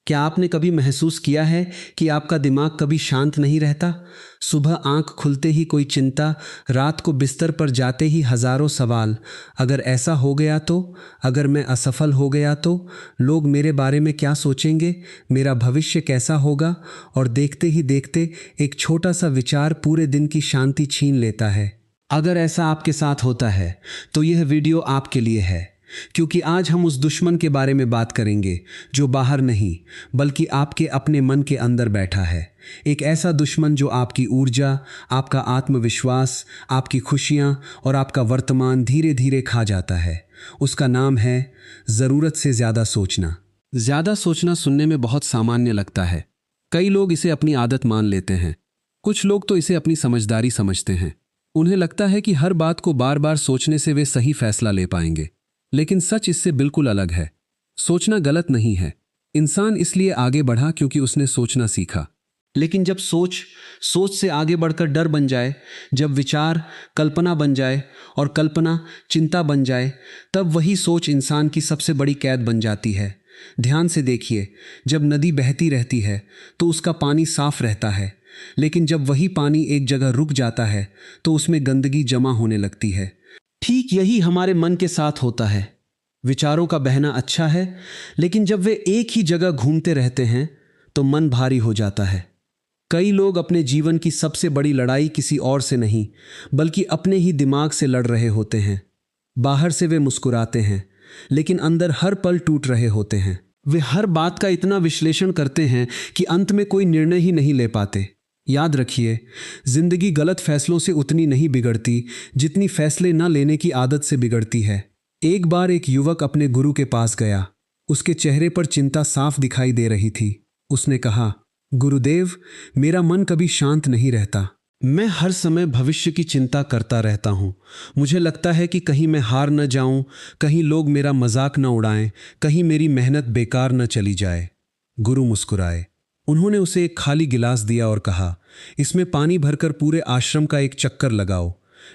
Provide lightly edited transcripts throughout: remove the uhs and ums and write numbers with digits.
क्या आपने कभी महसूस किया है कि आपका दिमाग कभी शांत नहीं रहता? सुबह आंख खुलते ही कोई चिंता, रात को बिस्तर पर जाते ही हजारों सवाल। अगर ऐसा हो गया तो, अगर मैं असफल हो गया तो, लोग मेरे बारे में क्या सोचेंगे, मेरा भविष्य कैसा होगा? और देखते ही देखते एक छोटा सा विचार पूरे दिन की शांति छीन लेता है। अगर ऐसा आपके साथ होता है तो यह वीडियो आपके लिए है, क्योंकि आज हम उस दुश्मन के बारे में बात करेंगे जो बाहर नहीं बल्कि आपके अपने मन के अंदर बैठा है। एक ऐसा दुश्मन जो आपकी ऊर्जा, आपका आत्मविश्वास, आपकी खुशियां और आपका वर्तमान धीरे धीरे खा जाता है। उसका नाम है ज़रूरत से ज़्यादा सोचना। ज़्यादा सोचना सुनने में बहुत सामान्य लगता है। कई लोग इसे अपनी आदत मान लेते हैं। कुछ लोग तो इसे अपनी समझदारी समझते हैं। उन्हें लगता है कि हर बात को बार बार सोचने से वे सही फैसला ले पाएंगे। लेकिन सच इससे बिल्कुल अलग है। सोचना गलत नहीं है। इंसान इसलिए आगे बढ़ा क्योंकि उसने सोचना सीखा। लेकिन जब सोच से आगे बढ़कर डर बन जाए, जब विचार कल्पना बन जाए और कल्पना चिंता बन जाए, तब वही सोच इंसान की सबसे बड़ी कैद बन जाती है। ध्यान से देखिए, जब नदी बहती रहती है तो उसका पानी साफ रहता है, लेकिन जब वही पानी एक जगह रुक जाता है तो उसमें गंदगी जमा होने लगती है। ठीक यही हमारे मन के साथ होता है। विचारों का बहना अच्छा है, लेकिन जब वे एक ही जगह घूमते रहते हैं तो मन भारी हो जाता है। कई लोग अपने जीवन की सबसे बड़ी लड़ाई किसी और से नहीं बल्कि अपने ही दिमाग से लड़ रहे होते हैं। बाहर से वे मुस्कुराते हैं, लेकिन अंदर हर पल टूट रहे होते हैं। वे हर बात का इतना विश्लेषण करते हैं कि अंत में कोई निर्णय ही नहीं ले पाते। याद रखिए, जिंदगी गलत फैसलों से उतनी नहीं बिगड़ती जितनी फैसले न लेने की आदत से बिगड़ती है। एक बार एक युवक अपने गुरु के पास गया। उसके चेहरे पर चिंता साफ दिखाई दे रही थी। उसने कहा, गुरुदेव, मेरा मन कभी शांत नहीं रहता। मैं हर समय भविष्य की चिंता करता रहता हूँ। मुझे लगता है कि कहीं मैं हार न जाऊं, कहीं लोग मेरा मजाक न उड़ाएं, कहीं मेरी मेहनत बेकार न चली जाए। गुरु मुस्कुराए। उन्होंने उसे एक खाली गिलास दिया और कहा, इसमें पानी भरकर पूरे आश्रम का एक चक्कर लगाओ,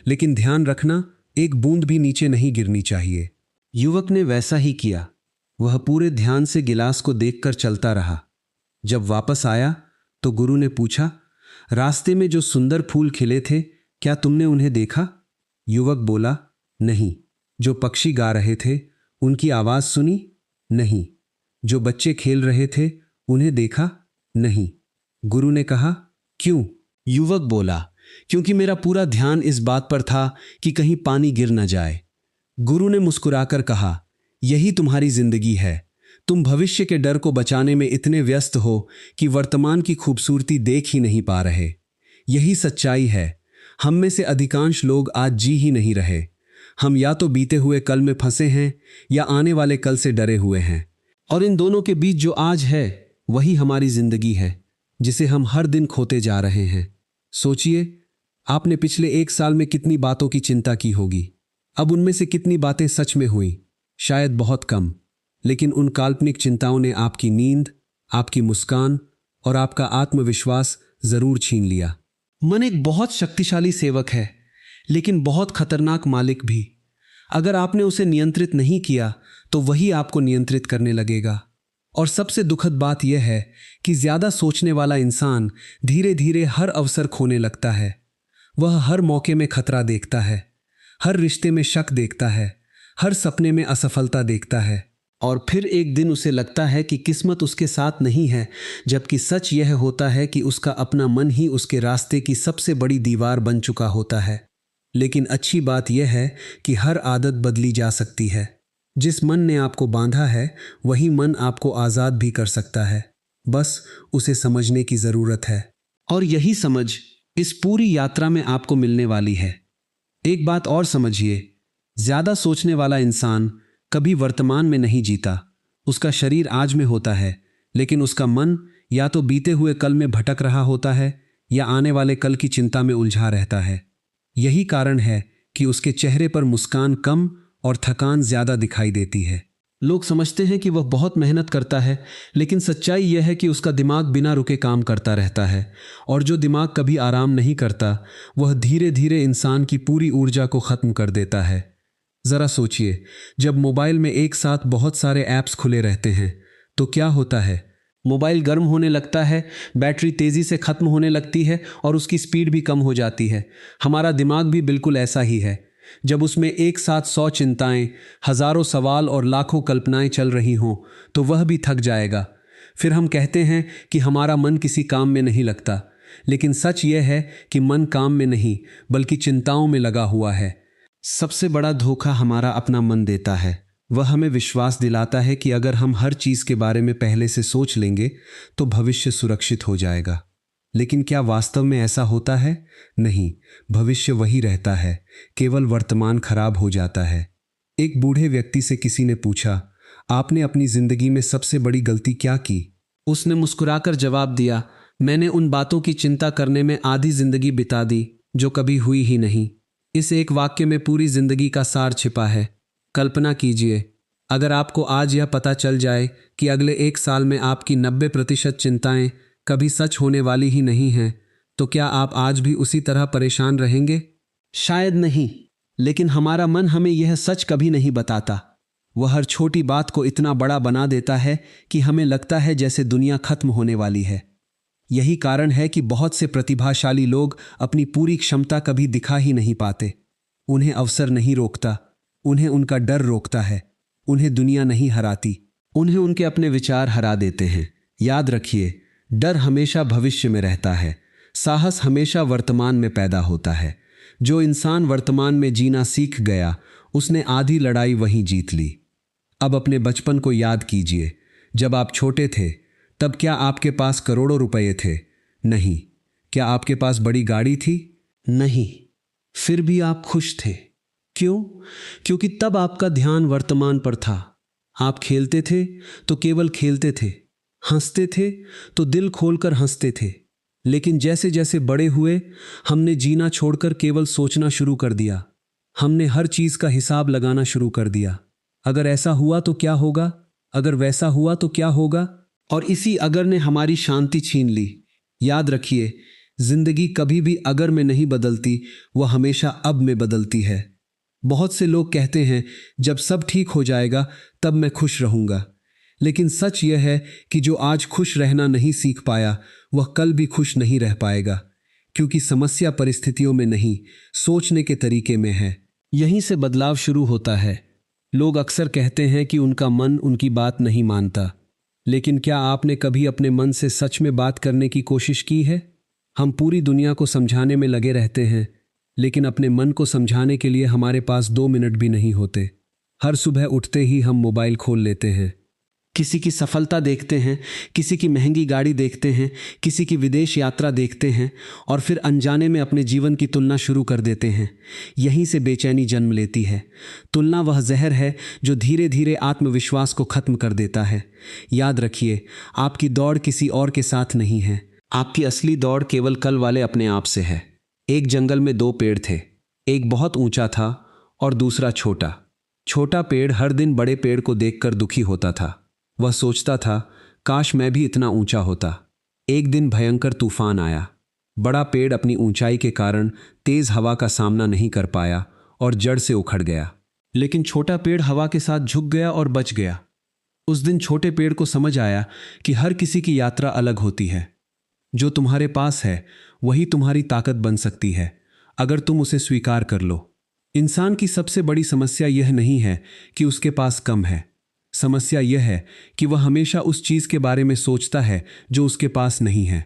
लेकिन ध्यान रखना, एक बूंद भी नीचे नहीं गिरनी चाहिए। युवक ने वैसा ही किया। वह पूरे ध्यान से गिलास को देखकर चलता रहा। जब वापस आया तो गुरु ने पूछा, रास्ते में जो सुंदर फूल खिले थे, क्या तुमने उन्हें देखा? युवक बोला, नहीं। जो पक्षी गा रहे थे, उनकी आवाज सुनी? नहीं। जो बच्चे खेल रहे थे, उन्हें देखा? नहीं। गुरु ने कहा, क्यों? युवक बोला, क्योंकि मेरा पूरा ध्यान इस बात पर था कि कहीं पानी गिर न जाए। गुरु ने मुस्कुराकर कहा, यही तुम्हारी जिंदगी है। तुम भविष्य के डर को बचाने में इतने व्यस्त हो कि वर्तमान की खूबसूरती देख ही नहीं पा रहे। यही सच्चाई है। हम में से अधिकांश लोग आज जी ही नहीं रहे। हम या तो बीते हुए कल में फंसे हैं या आने वाले कल से डरे हुए हैं। और इन दोनों के बीच जो आज है वही हमारी जिंदगी है, जिसे हम हर दिन खोते जा रहे हैं। सोचिए, आपने पिछले 1 साल में कितनी बातों की चिंता की होगी। अब उनमें से कितनी बातें सच में हुई? शायद बहुत कम। लेकिन उन काल्पनिक चिंताओं ने आपकी नींद, आपकी मुस्कान और आपका आत्मविश्वास जरूर छीन लिया। मन एक बहुत शक्तिशाली सेवक है, लेकिन बहुत खतरनाक मालिक भी। अगर आपने उसे नियंत्रित नहीं किया तो वही आपको नियंत्रित करने लगेगा। और सबसे दुखद बात यह है कि ज्यादा सोचने वाला इंसान धीरे धीरे हर अवसर खोने लगता है। वह हर मौके में खतरा देखता है, हर रिश्ते में शक देखता है, हर सपने में असफलता देखता है। और फिर एक दिन उसे लगता है कि किस्मत उसके साथ नहीं है, जबकि सच यह होता है कि उसका अपना मन ही उसके रास्ते की सबसे बड़ी दीवार बन चुका होता है। लेकिन अच्छी बात यह है कि हर आदत बदली जा सकती है। जिस मन ने आपको बांधा है वही मन आपको आज़ाद भी कर सकता है। बस उसे समझने की ज़रूरत है। और यही समझ इस पूरी यात्रा में आपको मिलने वाली है। एक बात और समझिए, ज़्यादा सोचने वाला इंसान कभी वर्तमान में नहीं जीता। उसका शरीर आज में होता है, लेकिन उसका मन या तो बीते हुए कल में भटक रहा होता है या आने वाले कल की चिंता में उलझा रहता है। यही कारण है कि उसके चेहरे पर मुस्कान कम और थकान ज्यादा दिखाई देती है। लोग समझते हैं कि वह बहुत मेहनत करता है, लेकिन सच्चाई यह है कि उसका दिमाग बिना रुके काम करता रहता है। और जो दिमाग कभी आराम नहीं करता, वह धीरे धीरे इंसान की पूरी ऊर्जा को खत्म कर देता है। जरा सोचिए, जब मोबाइल में एक साथ बहुत सारे ऐप्स खुले रहते हैं तो क्या होता है? मोबाइल गर्म होने लगता है, बैटरी तेज़ी से ख़त्म होने लगती है और उसकी स्पीड भी कम हो जाती है। हमारा दिमाग भी बिल्कुल ऐसा ही है। जब उसमें एक साथ 100 चिंताएं, हज़ारों सवाल और लाखों कल्पनाएं चल रही हों तो वह भी थक जाएगा। फिर हम कहते हैं कि हमारा मन किसी काम में नहीं लगता, लेकिन सच यह है कि मन काम में नहीं बल्कि चिंताओं में लगा हुआ है। सबसे बड़ा धोखा हमारा अपना मन देता है। वह हमें विश्वास दिलाता है कि अगर हम हर चीज़ के बारे में पहले से सोच लेंगे तो भविष्य सुरक्षित हो जाएगा। लेकिन क्या वास्तव में ऐसा होता है? नहीं, भविष्य वही रहता है, केवल वर्तमान खराब हो जाता है। एक बूढ़े व्यक्ति से किसी ने पूछा, आपने अपनी जिंदगी में सबसे बड़ी गलती क्या की? उसने मुस्कुराकर जवाब दिया, मैंने उन बातों की चिंता करने में आधी जिंदगी बिता दी जो कभी हुई ही नहीं। इस एक वाक्य में पूरी जिंदगी का सार छिपा है। कल्पना कीजिए, अगर आपको आज यह पता चल जाए कि अगले 1 साल में आपकी 90% चिंताएं कभी सच होने वाली ही नहीं हैं, तो क्या आप आज भी उसी तरह परेशान रहेंगे? शायद नहीं, लेकिन हमारा मन हमें यह सच कभी नहीं बताता। वह हर छोटी बात को इतना बड़ा बना देता है कि हमें लगता है जैसे दुनिया खत्म होने वाली है। यही कारण है कि बहुत से प्रतिभाशाली लोग अपनी पूरी क्षमता कभी दिखा ही नहीं पाते। उन्हें अवसर नहीं रोकता, उन्हें उनका डर रोकता है। उन्हें दुनिया नहीं हराती, उन्हें उनके अपने विचार हरा देते हैं। याद रखिए, डर हमेशा भविष्य में रहता है, साहस हमेशा वर्तमान में पैदा होता है। जो इंसान वर्तमान में जीना सीख गया, उसने आधी लड़ाई वहीं जीत ली। अब अपने बचपन को याद कीजिए। जब आप छोटे थे, तब क्या आपके पास करोड़ों रुपए थे? नहीं। क्या आपके पास बड़ी गाड़ी थी? नहीं। फिर भी आप खुश थे। क्यों? क्योंकि तब आपका ध्यान वर्तमान पर था। आप खेलते थे तो केवल खेलते थे, हंसते थे तो दिल खोलकर हंसते थे। लेकिन जैसे जैसे बड़े हुए, हमने जीना छोड़कर केवल सोचना शुरू कर दिया। हमने हर चीज का हिसाब लगाना शुरू कर दिया। अगर ऐसा हुआ तो क्या होगा? अगर वैसा हुआ तो क्या होगा? और इसी अगर ने हमारी शांति छीन ली। याद रखिए, जिंदगी कभी भी अगर में नहीं बदलती, वह हमेशा अब में बदलती है। बहुत से लोग कहते हैं, जब सब ठीक हो जाएगा तब मैं खुश रहूंगा। लेकिन सच यह है कि जो आज खुश रहना नहीं सीख पाया, वह कल भी खुश नहीं रह पाएगा। क्योंकि समस्या परिस्थितियों में नहीं, सोचने के तरीके में है। यहीं से बदलाव शुरू होता है। लोग अक्सर कहते हैं कि उनका मन उनकी बात नहीं मानता, लेकिन क्या आपने कभी अपने मन से सच में बात करने की कोशिश की है? हम पूरी दुनिया को समझाने में लगे रहते हैं, लेकिन अपने मन को समझाने के लिए हमारे पास 2 मिनट भी नहीं होते। हर सुबह उठते ही हम मोबाइल खोल लेते हैं, किसी की सफलता देखते हैं, किसी की महंगी गाड़ी देखते हैं, किसी की विदेश यात्रा देखते हैं और फिर अनजाने में अपने जीवन की तुलना शुरू कर देते हैं। यहीं से बेचैनी जन्म लेती है। तुलना वह जहर है जो धीरे धीरे आत्मविश्वास को खत्म कर देता है। याद रखिए, आपकी दौड़ किसी और के साथ नहीं है। आपकी असली दौड़ केवल कल वाले अपने आप से है। एक जंगल में 2 पेड़ थे। एक बहुत ऊंचा था और दूसरा छोटा। छोटा पेड़ हर दिन बड़े पेड़ को देखकर दुखी होता था। वह सोचता था, काश मैं भी इतना ऊंचा होता। एक दिन भयंकर तूफान आया। बड़ा पेड़ अपनी ऊंचाई के कारण तेज हवा का सामना नहीं कर पाया और जड़ से उखड़ गया। लेकिन छोटा पेड़ हवा के साथ झुक गया और बच गया। उस दिन छोटे पेड़ को समझ आया कि हर किसी की यात्रा अलग होती है। जो तुम्हारे पास है वही तुम्हारी ताकत बन सकती है, अगर तुम उसे स्वीकार कर लो। इंसान की सबसे बड़ी समस्या यह नहीं है कि उसके पास कम है। समस्या यह है कि वह हमेशा उस चीज के बारे में सोचता है जो उसके पास नहीं है।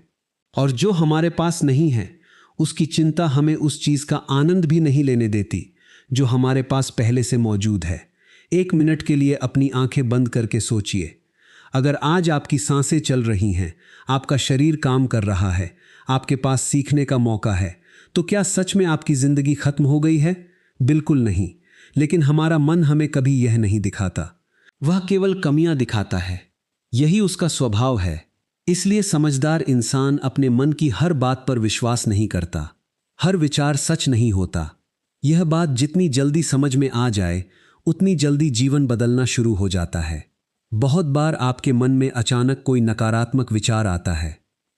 और जो हमारे पास नहीं है, उसकी चिंता हमें उस चीज का आनंद भी नहीं लेने देती जो हमारे पास पहले से मौजूद है। 1 मिनट के लिए अपनी आंखें बंद करके सोचिए। अगर आज आपकी सांसें चल रही हैं, आपका शरीर काम कर रहा है, आपके पास सीखने का मौका है, तो क्या सच में आपकी जिंदगी खत्म हो गई है? बिल्कुल नहीं। लेकिन हमारा मन हमें कभी यह नहीं दिखाता। वह केवल कमियां दिखाता है। यही उसका स्वभाव है। इसलिए समझदार इंसान अपने मन की हर बात पर विश्वास नहीं करता। हर विचार सच नहीं होता। यह बात जितनी जल्दी समझ में आ जाए, उतनी जल्दी जीवन बदलना शुरू हो जाता है। बहुत बार आपके मन में अचानक कोई नकारात्मक विचार आता है।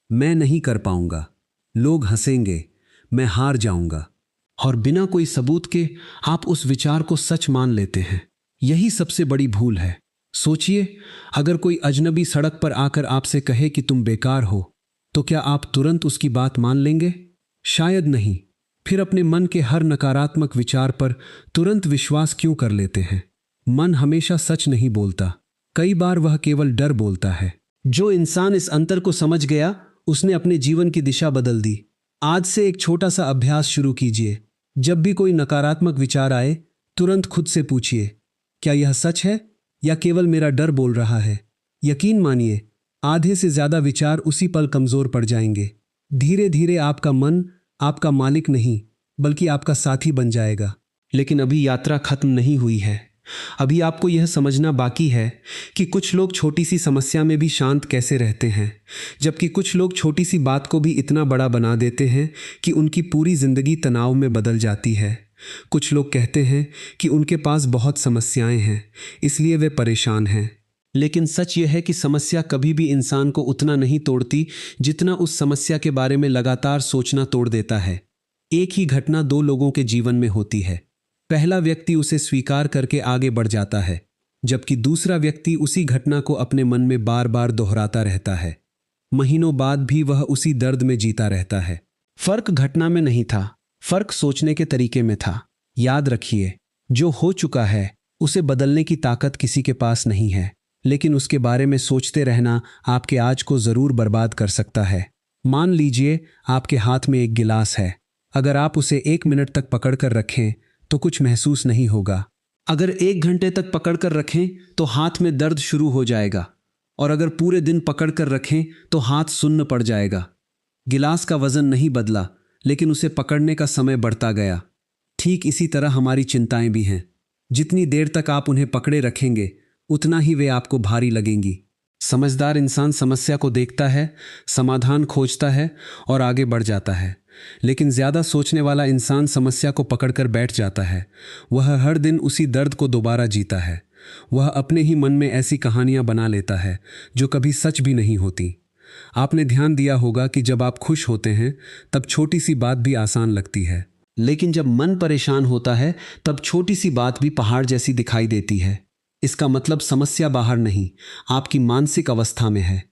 मैं नहीं कर पाऊंगा, लोग हंसेंगे, मैं हार जाऊंगा। और बिना कोई सबूत के आप उस विचार को सच मान लेते हैं। यही सबसे बड़ी भूल है। सोचिए, अगर कोई अजनबी सड़क पर आकर आपसे कहे कि तुम बेकार हो, तो क्या आप तुरंत उसकी बात मान लेंगे? शायद नहीं। फिर अपने मन के हर नकारात्मक विचार पर तुरंत विश्वास क्यों कर लेते हैं? मन हमेशा सच नहीं बोलता, कई बार वह केवल डर बोलता है। जो इंसान इस अंतर को समझ गया, उसने अपने जीवन की दिशा बदल दी। आज से एक छोटा सा अभ्यास शुरू कीजिए। जब भी कोई नकारात्मक विचार आए, तुरंत खुद से पूछिए, क्या यह सच है या केवल मेरा डर बोल रहा है? यकीन मानिए, आधे से ज्यादा विचार उसी पल कमजोर पड़ जाएंगे। धीरे धीरे आपका मन आपका मालिक नहीं, बल्कि आपका साथी बन जाएगा। लेकिन अभी यात्रा खत्म नहीं हुई है। अभी आपको यह समझना बाकी है कि कुछ लोग छोटी सी समस्या में भी शांत कैसे रहते हैं, जबकि कुछ लोग छोटी सी बात को भी इतना बड़ा बना देते हैं कि उनकी पूरी जिंदगी तनाव में बदल जाती है। कुछ लोग कहते हैं कि उनके पास बहुत समस्याएं हैं, इसलिए वे परेशान हैं। लेकिन सच यह है कि समस्या कभी भी इंसान को उतना नहीं तोड़ती जितना उस समस्या के बारे में लगातार सोचना तोड़ देता है। एक ही घटना दो लोगों के जीवन में होती है। पहला व्यक्ति उसे स्वीकार करके आगे बढ़ जाता है, जबकि दूसरा व्यक्ति उसी घटना को अपने मन में बार बार दोहराता रहता है। महीनों बाद भी वह उसी दर्द में जीता रहता है। फर्क घटना में नहीं था, फर्क सोचने के तरीके में था। याद रखिए, जो हो चुका है उसे बदलने की ताकत किसी के पास नहीं है, लेकिन उसके बारे में सोचते रहना आपके आज को जरूर बर्बाद कर सकता है। मान लीजिए आपके हाथ में एक गिलास है। अगर आप उसे 1 मिनट तक पकड़कर रखें तो कुछ महसूस नहीं होगा। अगर 1 घंटे तक पकड़कर रखें तो हाथ में दर्द शुरू हो जाएगा, और अगर पूरे दिन पकड़कर रखें तो हाथ सुन्न पड़ जाएगा। गिलास का वजन नहीं बदला, लेकिन उसे पकड़ने का समय बढ़ता गया। ठीक इसी तरह हमारी चिंताएं भी हैं। जितनी देर तक आप उन्हें पकड़े रखेंगे, उतना ही वे आपको भारी लगेंगी। समझदार इंसान समस्या को देखता है, समाधान खोजता है और आगे बढ़ जाता है। लेकिन ज्यादा सोचने वाला इंसान समस्या को पकड़कर बैठ जाता है। वह हर दिन उसी दर्द को दोबारा जीता है। वह अपने ही मन में ऐसी कहानियां बना लेता है जो कभी सच भी नहीं होती। आपने ध्यान दिया होगा कि जब आप खुश होते हैं तब छोटी सी बात भी आसान लगती है, लेकिन जब मन परेशान होता है तब छोटी सी बात भी पहाड़ जैसी दिखाई देती है। इसका मतलब समस्या बाहर नहीं, आपकी मानसिक अवस्था में है।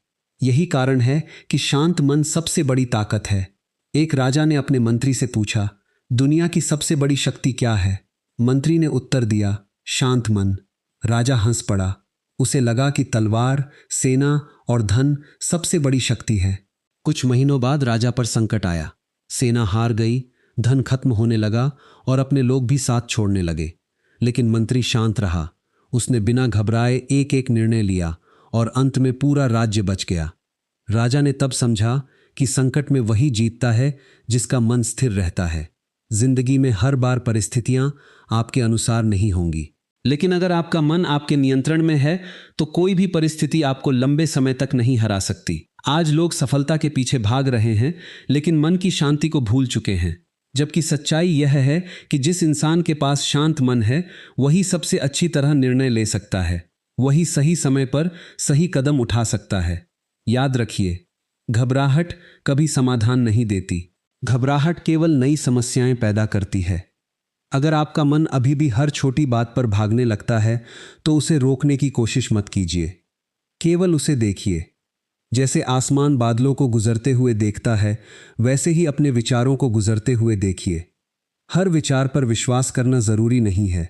यही कारण है कि शांत मन सबसे बड़ी ताकत है। एक राजा ने अपने मंत्री से पूछा, दुनिया की सबसे बड़ी शक्ति क्या है? मंत्री ने उत्तर दिया, शांत मन। राजा हंस पड़ा। उसे लगा कि तलवार, सेना और धन सबसे बड़ी शक्ति है। कुछ महीनों बाद राजा पर संकट आया। सेना हार गई, धन खत्म होने लगा और अपने लोग भी साथ छोड़ने लगे। लेकिन मंत्री शांत रहा। उसने बिना घबराए एक एक निर्णय लिया और अंत में पूरा राज्य बच गया। राजा ने तब समझा कि संकट में वही जीतता है जिसका मन स्थिर रहता है। जिंदगी में हर बार परिस्थितियां आपके अनुसार नहीं होंगी, लेकिन अगर आपका मन आपके नियंत्रण में है तो कोई भी परिस्थिति आपको लंबे समय तक नहीं हरा सकती। आज लोग सफलता के पीछे भाग रहे हैं, लेकिन मन की शांति को भूल चुके हैं। जबकि सच्चाई यह है कि जिस इंसान के पास शांत मन है, वही सबसे अच्छी तरह निर्णय ले सकता है। वही सही समय पर सही कदम उठा सकता है। याद रखिए, घबराहट कभी समाधान नहीं देती। घबराहट केवल नई समस्याएं पैदा करती है। अगर आपका मन अभी भी हर छोटी बात पर भागने लगता है तो उसे रोकने की कोशिश मत कीजिए। केवल उसे देखिए। जैसे आसमान बादलों को गुजरते हुए देखता है, वैसे ही अपने विचारों को गुजरते हुए देखिए। हर विचार पर विश्वास करना जरूरी नहीं है।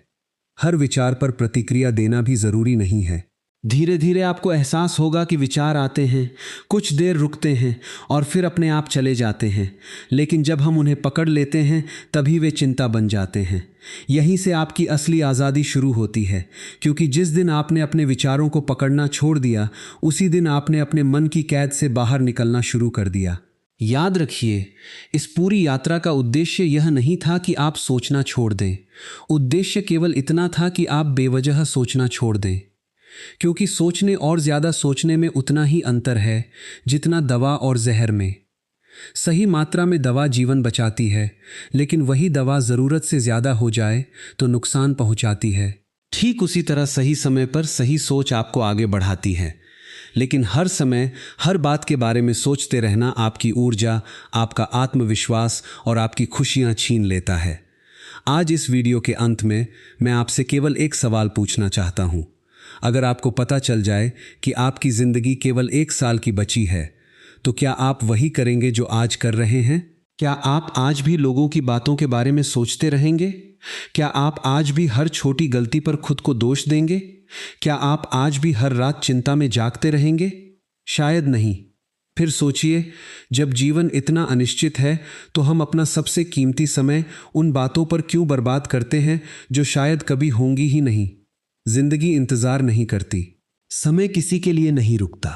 हर विचार पर प्रतिक्रिया देना भी जरूरी नहीं है। धीरे धीरे आपको एहसास होगा कि विचार आते हैं, कुछ देर रुकते हैं और फिर अपने आप चले जाते हैं। लेकिन जब हम उन्हें पकड़ लेते हैं तभी वे चिंता बन जाते हैं। यहीं से आपकी असली आज़ादी शुरू होती है, क्योंकि जिस दिन आपने अपने विचारों को पकड़ना छोड़ दिया, उसी दिन आपने अपने मन की कैद से बाहर निकलना शुरू कर दिया। याद रखिए, इस पूरी यात्रा का उद्देश्य यह नहीं था कि आप सोचना छोड़ दें। उद्देश्य केवल इतना था कि आप बेवजह सोचना छोड़ दें। क्योंकि सोचने और ज्यादा सोचने में उतना ही अंतर है जितना दवा और जहर में। सही मात्रा में दवा जीवन बचाती है, लेकिन वही दवा जरूरत से ज्यादा हो जाए तो नुकसान पहुंचाती है। ठीक उसी तरह सही समय पर सही सोच आपको आगे बढ़ाती है, लेकिन हर समय हर बात के बारे में सोचते रहना आपकी ऊर्जा, आपका आत्मविश्वास और आपकी खुशियां छीन लेता है। आज इस वीडियो के अंत में मैं आपसे केवल एक सवाल पूछना चाहता हूं। अगर आपको पता चल जाए कि आपकी जिंदगी केवल 1 साल की बची है, तो क्या आप वही करेंगे जो आज कर रहे हैं? क्या आप आज भी लोगों की बातों के बारे में सोचते रहेंगे? क्या आप आज भी हर छोटी गलती पर खुद को दोष देंगे? क्या आप आज भी हर रात चिंता में जागते रहेंगे? शायद नहीं। फिर सोचिए, जब जीवन इतना अनिश्चित है तो हम अपना सबसे कीमती समय उन बातों पर क्यों बर्बाद करते हैं जो शायद कभी होंगी ही नहीं। जिंदगी इंतजार नहीं करती, समय किसी के लिए नहीं रुकता।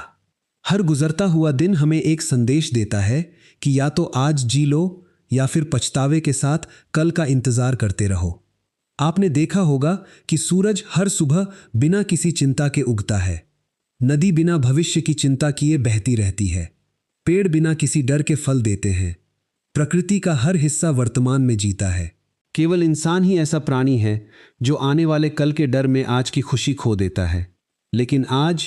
हर गुजरता हुआ दिन हमें एक संदेश देता है कि या तो आज जी लो या फिर पछतावे के साथ कल का इंतजार करते रहो। आपने देखा होगा कि सूरज हर सुबह बिना किसी चिंता के उगता है, नदी बिना भविष्य की चिंता किए बहती रहती है, पेड़ बिना किसी डर के फल देते हैं, प्रकृति का हर हिस्सा वर्तमान में जीता है। केवल इंसान ही ऐसा प्राणी है जो आने वाले कल के डर में आज की खुशी खो देता है। लेकिन आज,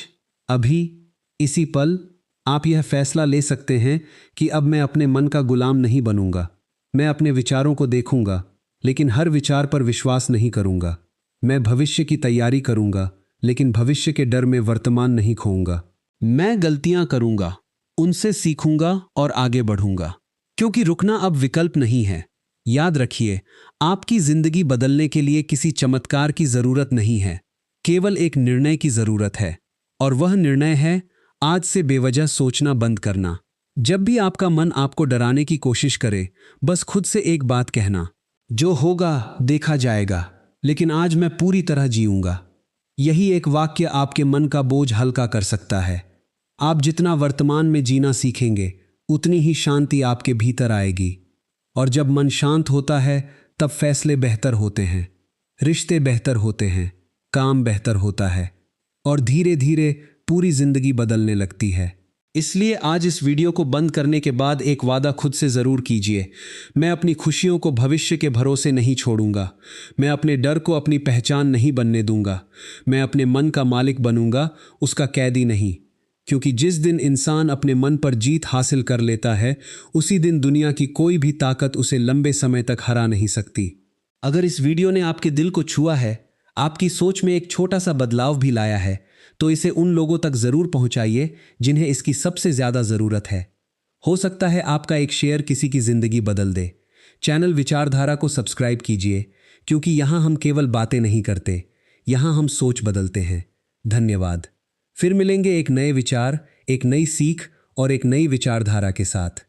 अभी, इसी पल आप यह फैसला ले सकते हैं कि अब मैं अपने मन का गुलाम नहीं बनूंगा। मैं अपने विचारों को देखूंगा, लेकिन हर विचार पर विश्वास नहीं करूंगा। मैं भविष्य की तैयारी करूंगा, लेकिन भविष्य के डर में वर्तमान नहीं खोऊंगा। मैं गलतियां करूंगा, उनसे सीखूंगा और आगे बढ़ूंगा, क्योंकि रुकना अब विकल्प नहीं है। याद रखिए, आपकी जिंदगी बदलने के लिए किसी चमत्कार की जरूरत नहीं है, केवल एक निर्णय की जरूरत है। और वह निर्णय है आज से बेवजह सोचना बंद करना। जब भी आपका मन आपको डराने की कोशिश करे, बस खुद से एक बात कहना, जो होगा देखा जाएगा, लेकिन आज मैं पूरी तरह जीऊंगा। यही एक वाक्य आपके मन का बोझ हल्का कर सकता है। आप जितना वर्तमान में जीना सीखेंगे, उतनी ही शांति आपके भीतर आएगी। और जब मन शांत होता है, तब फैसले बेहतर होते हैं, रिश्ते बेहतर होते हैं, काम बेहतर होता है, और धीरे धीरे पूरी जिंदगी बदलने लगती है। इसलिए आज इस वीडियो को बंद करने के बाद एक वादा खुद से ज़रूर कीजिए। मैं अपनी खुशियों को भविष्य के भरोसे नहीं छोड़ूंगा। मैं अपने डर को अपनी पहचान नहीं बनने दूंगा। मैं अपने मन का मालिक बनूंगा, उसका कैदी नहीं। क्योंकि जिस दिन इंसान अपने मन पर जीत हासिल कर लेता है, उसी दिन दुनिया की कोई भी ताकत उसे लंबे समय तक हरा नहीं सकती। अगर इस वीडियो ने आपके दिल को छुआ है, आपकी सोच में एक छोटा सा बदलाव भी लाया है, तो इसे उन लोगों तक ज़रूर पहुंचाइए जिन्हें इसकी सबसे ज़्यादा ज़रूरत है। हो सकता है आपका एक शेयर किसी की ज़िंदगी बदल दे। चैनल विचारधारा को सब्सक्राइब कीजिए, क्योंकि यहाँ हम केवल बातें नहीं करते, यहाँ हम सोच बदलते हैं। धन्यवाद। फिर मिलेंगे एक नए विचार, एक नई सीख और एक नई विचारधारा के साथ।